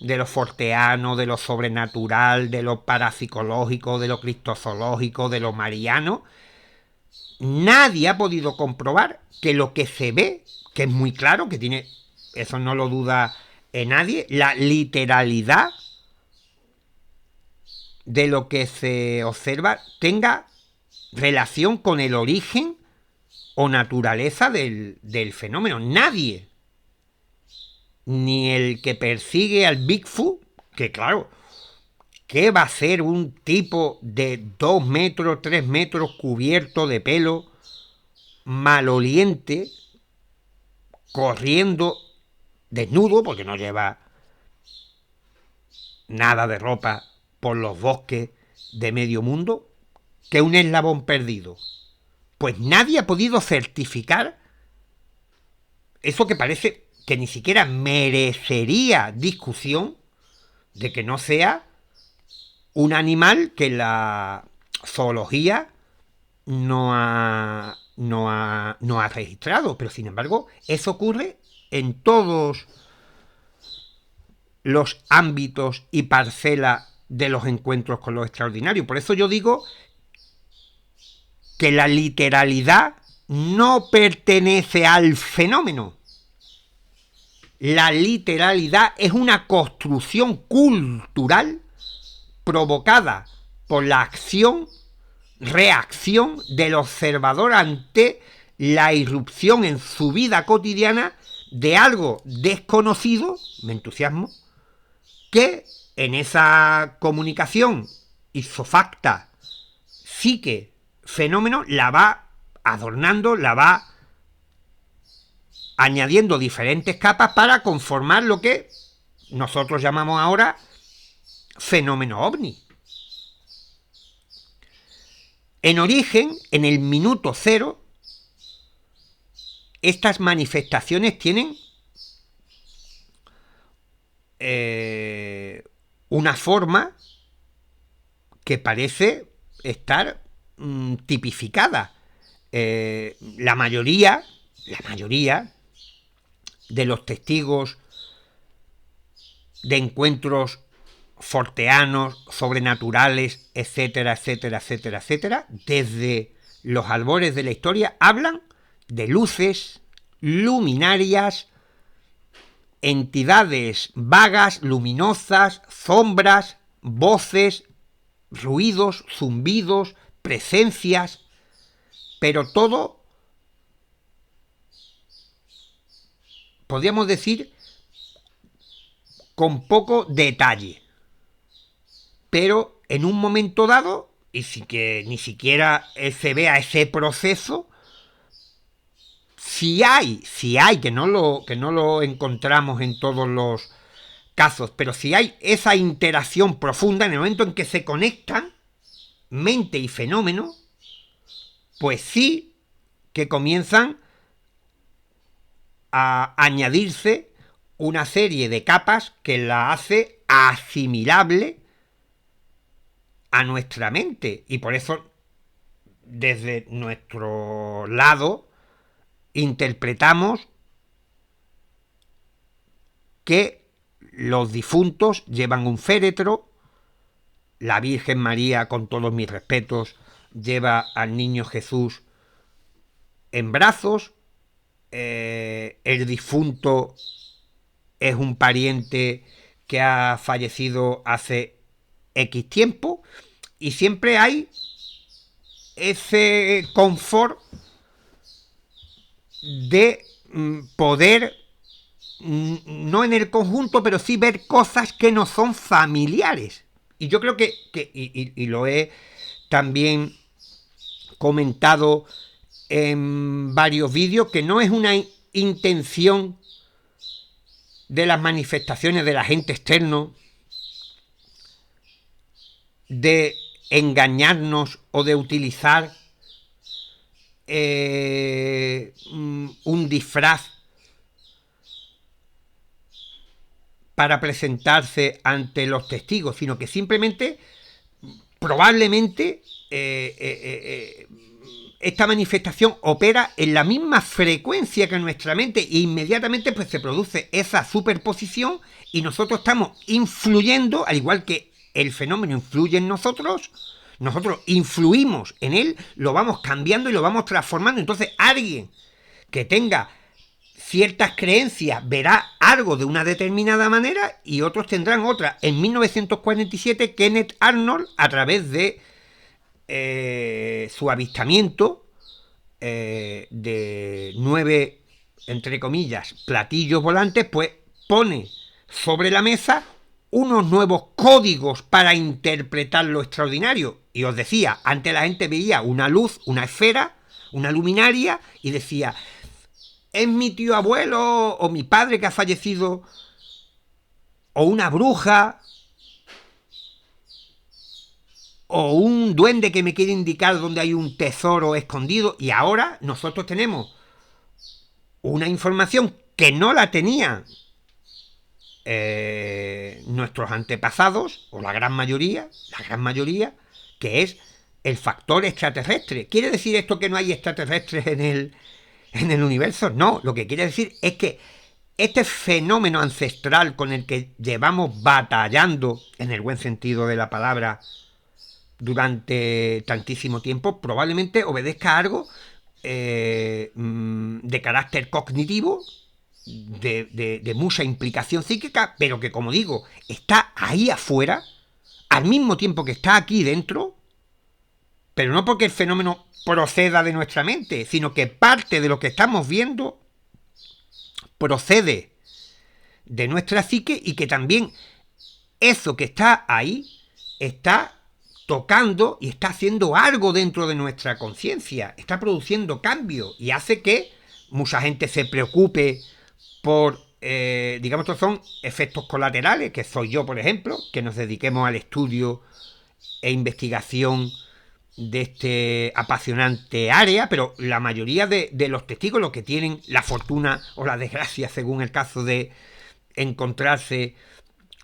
de lo forteano, de lo sobrenatural, de lo parapsicológico, de lo cristozoológico, de lo mariano. Nadie ha podido comprobar que lo que se ve, que es muy claro, que tiene, eso no lo duda nadie, la literalidad de lo que se observa tenga relación con el origen o naturaleza del fenómeno. Nadie, ni el que persigue al Bigfoot, que claro, ¿qué va a ser un tipo de 2 metros, 3 metros cubierto de pelo, maloliente, corriendo desnudo, porque no lleva nada de ropa, por los bosques de medio mundo, que un eslabón perdido? Pues nadie ha podido certificar eso, que parece que ni siquiera merecería discusión, de que no sea un animal que la zoología no ha registrado. Pero sin embargo, eso ocurre en todos los ámbitos y parcelas de los encuentros con lo extraordinario. Por eso yo digo que la literalidad no pertenece al fenómeno. La literalidad es una construcción cultural provocada por la acción-reacción del observador ante la irrupción en su vida cotidiana de algo desconocido, me entusiasmo, que en esa comunicación isofacta psique fenómeno la va adornando, la va añadiendo diferentes capas para conformar lo que nosotros llamamos ahora fenómeno ovni. En origen, en el minuto cero, estas manifestaciones tienen una forma que parece estar tipificada. La mayoría de los testigos de encuentros forteanos, sobrenaturales, etcétera, etcétera, etcétera, etcétera, desde los albores de la historia, hablan de luces, luminarias, entidades vagas, luminosas, sombras, voces, ruidos, zumbidos, presencias, pero todo, podríamos decir, con poco detalle. Pero en un momento dado, y sin que ni siquiera se vea ese proceso, si hay, que no lo encontramos en todos los casos, pero si hay esa interacción profunda en el momento en que se conectan mente y fenómeno, pues sí que comienzan a añadirse una serie de capas que la hace asimilable a nuestra mente. Y por eso, desde nuestro lado, interpretamos que los difuntos llevan un féretro, la Virgen María, con todos mis respetos, lleva al niño Jesús en brazos, el difunto es un pariente que ha fallecido hace X tiempo, y siempre hay ese confort de poder, no en el conjunto, pero sí ver cosas que no son familiares. Y yo creo y lo he también comentado en varios vídeos, que no es una intención de las manifestaciones del agente externo de engañarnos o de utilizar un disfraz para presentarse ante los testigos, sino que simplemente, probablemente, esta manifestación opera en la misma frecuencia que nuestra mente, e inmediatamente pues se produce esa superposición y nosotros estamos influyendo, al igual que el fenómeno influye en nosotros influimos en él, lo vamos cambiando y lo vamos transformando. Entonces alguien que tenga ciertas creencias verá algo de una determinada manera y otros tendrán otra. En 1947, Kenneth Arnold, a través de su avistamiento de 9, entre comillas, platillos volantes, pues pone sobre la mesa unos nuevos códigos para interpretar lo extraordinario. Y os decía, antes la gente veía una luz, una esfera, una luminaria, y decía, es mi tío abuelo o mi padre que ha fallecido, o una bruja, o un duende que me quiere indicar dónde hay un tesoro escondido. Y ahora nosotros tenemos una información que no la tenían nuestros antepasados, o la gran mayoría, que es el factor extraterrestre. ¿Quiere decir esto que no hay extraterrestres en el universo? No, lo que quiere decir es que este fenómeno ancestral con el que llevamos batallando, en el buen sentido de la palabra, durante tantísimo tiempo, probablemente obedezca a algo de carácter cognitivo, de mucha implicación psíquica, pero que, como digo, está ahí afuera, al mismo tiempo que está aquí dentro, pero no porque el fenómeno proceda de nuestra mente, sino que parte de lo que estamos viendo procede de nuestra psique, y que también eso que está ahí está tocando y está haciendo algo dentro de nuestra conciencia, está produciendo cambio y hace que mucha gente se preocupe por, digamos, estos son efectos colaterales, que soy yo, por ejemplo, que nos dediquemos al estudio e investigación de este apasionante área, pero la mayoría de los testigos, los que tienen la fortuna o la desgracia, según el caso, de encontrarse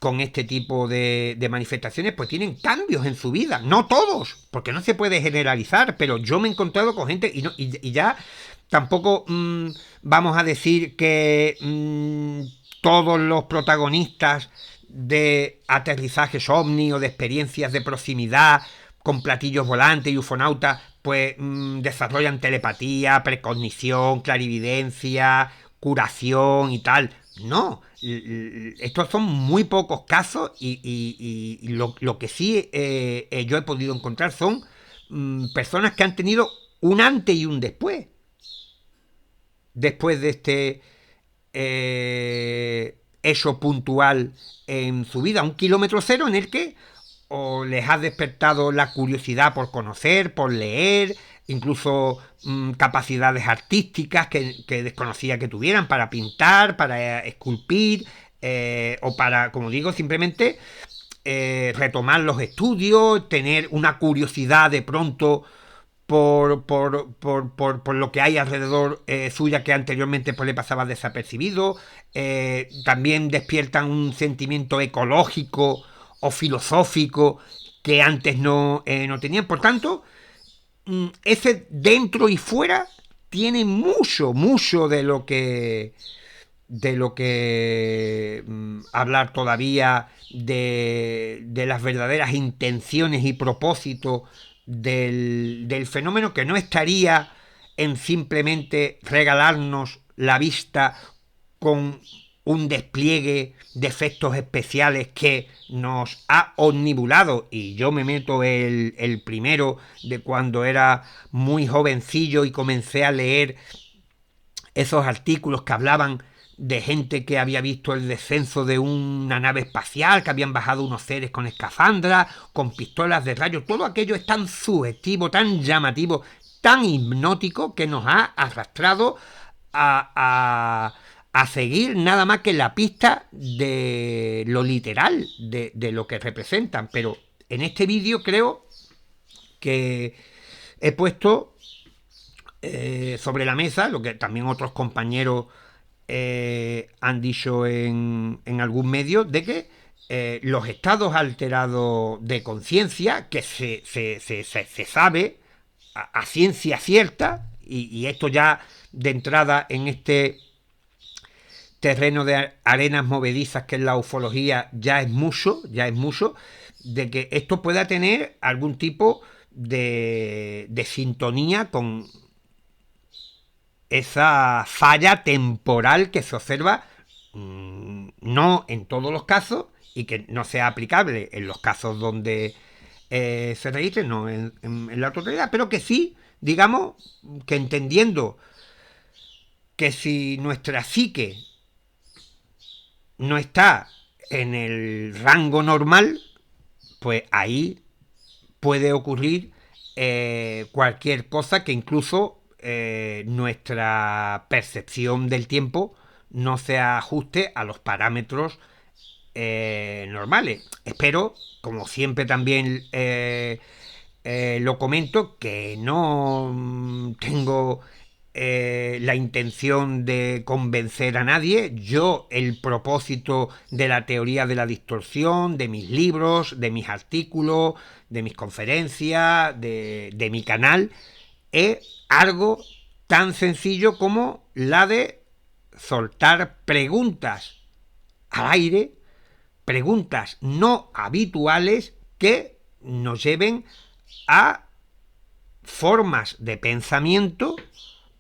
con este tipo de manifestaciones, pues tienen cambios en su vida. No todos, porque no se puede generalizar, pero yo me he encontrado con gente y ya tampoco vamos a decir que todos los protagonistas de aterrizajes ovni o de experiencias de proximidad con platillos volantes y ufonautas pues desarrollan telepatía, precognición, clarividencia, curación y tal. No, estos son muy pocos casos, y lo que sí yo he podido encontrar son personas que han tenido un antes y un después de este hecho puntual en su vida, un kilómetro cero en el que o les ha despertado la curiosidad por conocer, por leer, incluso capacidades artísticas que desconocía que tuvieran, para pintar, para esculpir, o para, como digo, simplemente retomar los estudios, tener una curiosidad de pronto por lo que hay alrededor suya, que anteriormente pues le pasaba desapercibido. También despiertan un sentimiento ecológico o filosófico que antes no tenían. Por tanto, ese dentro y fuera tiene mucho de lo que hablar todavía de las verdaderas intenciones y propósitos del fenómeno, que no estaría en simplemente regalarnos la vista con un despliegue de efectos especiales que nos ha omnibulado, y yo me meto el primero de cuando era muy jovencillo y comencé a leer esos artículos que hablaban de gente que había visto el descenso de una nave espacial, que habían bajado unos seres con escafandra, con pistolas de rayos. Todo aquello es tan sugestivo, tan llamativo, tan hipnótico, que nos ha arrastrado a seguir nada más que la pista de lo literal, de lo que representan. Pero en este vídeo creo que he puesto sobre la mesa lo que también otros compañeros han dicho en algún medio, de que los estados alterados de conciencia, que se sabe a ciencia cierta, y esto ya de entrada en este terreno de arenas movedizas que es la ufología ya es mucho, de que esto pueda tener algún tipo de sintonía con esa falla temporal que se observa, no en todos los casos, y que no sea aplicable en los casos donde se registre, no en la totalidad, pero que sí, digamos, que entendiendo que si nuestra psique no está en el rango normal, pues ahí puede ocurrir cualquier cosa, que incluso nuestra percepción del tiempo no se ajuste a los parámetros normales. Espero, como siempre también lo comento, que no tengo la intención de convencer a nadie. Yo, el propósito de la teoría de la distorsión, de mis libros, de mis artículos, de mis conferencias, de mi canal, es algo tan sencillo como la de soltar preguntas al aire, preguntas no habituales que nos lleven a formas de pensamiento,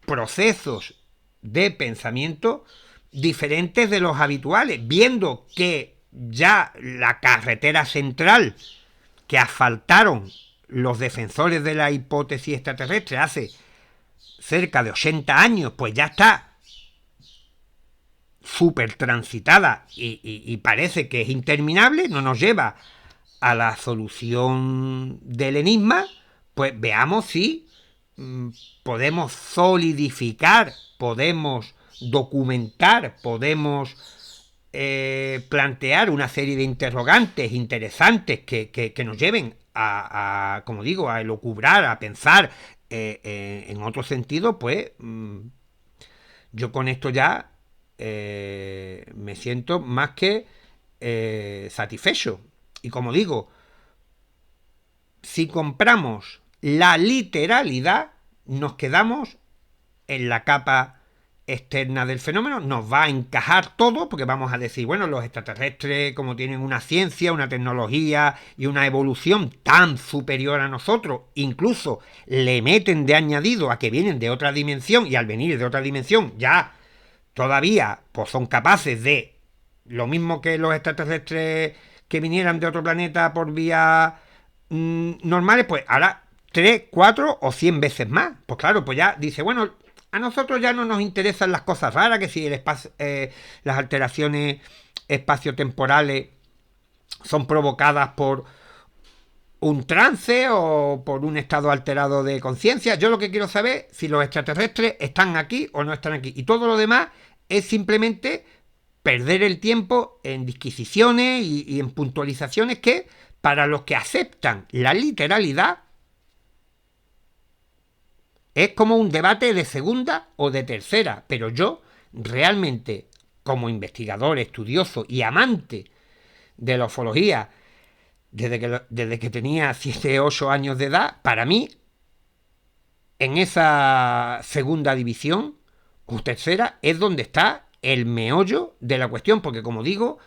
procesos de pensamiento diferentes de los habituales, viendo que ya la carretera central que asfaltaron los defensores de la hipótesis extraterrestre hace cerca de 80 años, pues ya está súper transitada y parece que es interminable, no nos lleva a la solución del enigma. Pues veamos si podemos solidificar, podemos documentar, podemos plantear una serie de interrogantes interesantes que nos lleven como digo, a elucubrar, a pensar en otro sentido. Pues yo con esto ya me siento más que satisfecho. Y como digo, si compramos la literalidad, nos quedamos en la capa externa del fenómeno, nos va a encajar todo, porque vamos a decir, bueno, los extraterrestres, como tienen una ciencia, una tecnología y una evolución tan superior a nosotros, incluso le meten de añadido a que vienen de otra dimensión, y al venir de otra dimensión ya todavía pues son capaces de lo mismo que los extraterrestres que vinieran de otro planeta por vías normales, pues ahora 3, 4 o 100 veces más. Pues claro, pues ya dice, bueno, a nosotros ya no nos interesan las cosas raras, que si el espacio, las alteraciones espaciotemporales son provocadas por un trance o por un estado alterado de conciencia. Yo lo que quiero saber es si los extraterrestres están aquí o no están aquí. Y todo lo demás es simplemente perder el tiempo en disquisiciones y en puntualizaciones que, para los que aceptan la literalidad, es como un debate de segunda o de tercera. Pero yo realmente, como investigador, estudioso y amante de la ufología, desde que tenía 7 o 8 años de edad, para mí, en esa segunda división o tercera es donde está el meollo de la cuestión, porque como digo,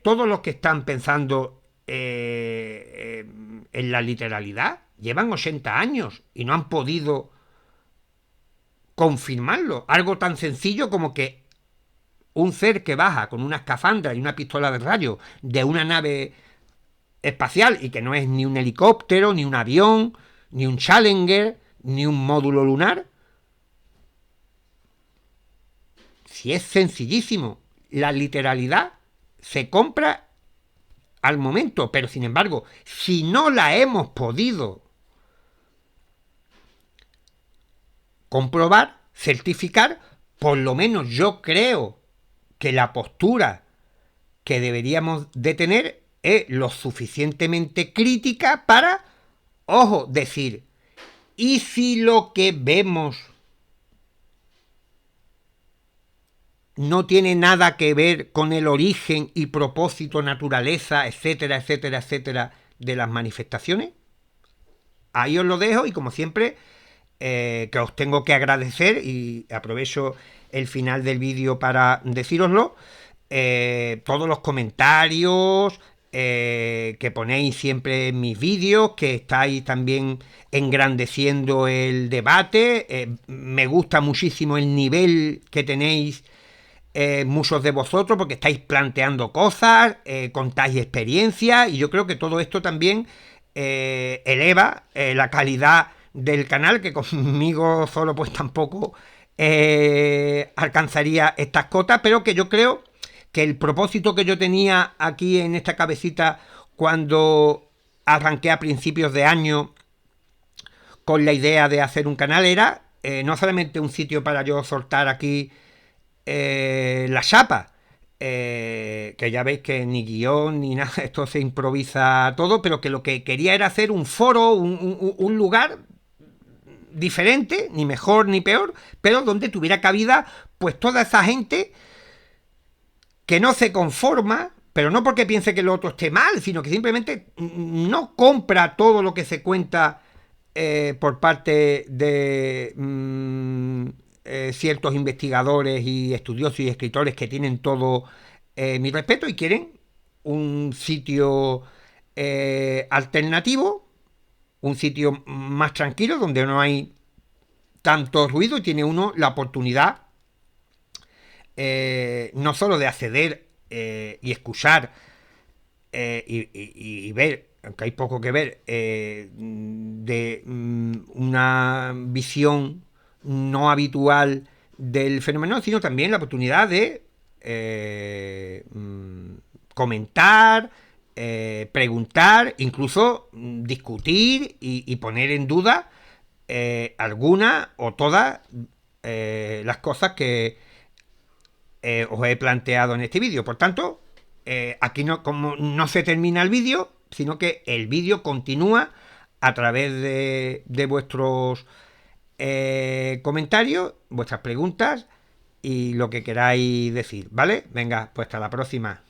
todos los que están pensando en la literalidad llevan 80 años y no han podido confirmarlo. Algo tan sencillo como que un ser que baja con una escafandra y una pistola de rayos de una nave espacial y que no es ni un helicóptero, ni un avión, ni un Challenger, ni un módulo lunar. Si es sencillísimo, la literalidad se compra al momento, pero sin embargo, si no la hemos podido comprobar, certificar, por lo menos yo creo que la postura que deberíamos de tener es lo suficientemente crítica para, ojo, decir, ¿y si lo que vemos no tiene nada que ver con el origen y propósito, naturaleza, etcétera, etcétera, etcétera, de las manifestaciones? Ahí os lo dejo y como siempre, que os tengo que agradecer y aprovecho el final del vídeo para decíroslo, todos los comentarios que ponéis siempre en mis vídeos, que estáis también engrandeciendo el debate, me gusta muchísimo el nivel que tenéis muchos de vosotros porque estáis planteando cosas, contáis experiencias y yo creo que todo esto también eleva la calidad del canal, que conmigo solo pues tampoco alcanzaría estas cotas, pero que yo creo que el propósito que yo tenía aquí en esta cabecita cuando arranqué a principios de año con la idea de hacer un canal era no solamente un sitio para yo soltar aquí la chapa, que ya veis que ni guión ni nada, esto se improvisa todo, pero que lo que quería era hacer un foro, un lugar diferente, ni mejor ni peor, pero donde tuviera cabida pues toda esa gente que no se conforma, pero no porque piense que lo otro esté mal, sino que simplemente no compra todo lo que se cuenta por parte de ciertos investigadores y estudiosos y escritores que tienen todo mi respeto y quieren un sitio alternativo, un sitio más tranquilo donde no hay tanto ruido y tiene uno la oportunidad no solo de acceder y escuchar y ver, aunque hay poco que ver, de una visión no habitual del fenómeno, sino también la oportunidad de comentar, preguntar, incluso discutir y poner en duda alguna o todas las cosas que os he planteado en este vídeo. Por tanto, aquí no, como no se termina el vídeo, sino que el vídeo continúa a través de vuestros comentarios, vuestras preguntas y lo que queráis decir, ¿vale? Venga, pues hasta la próxima.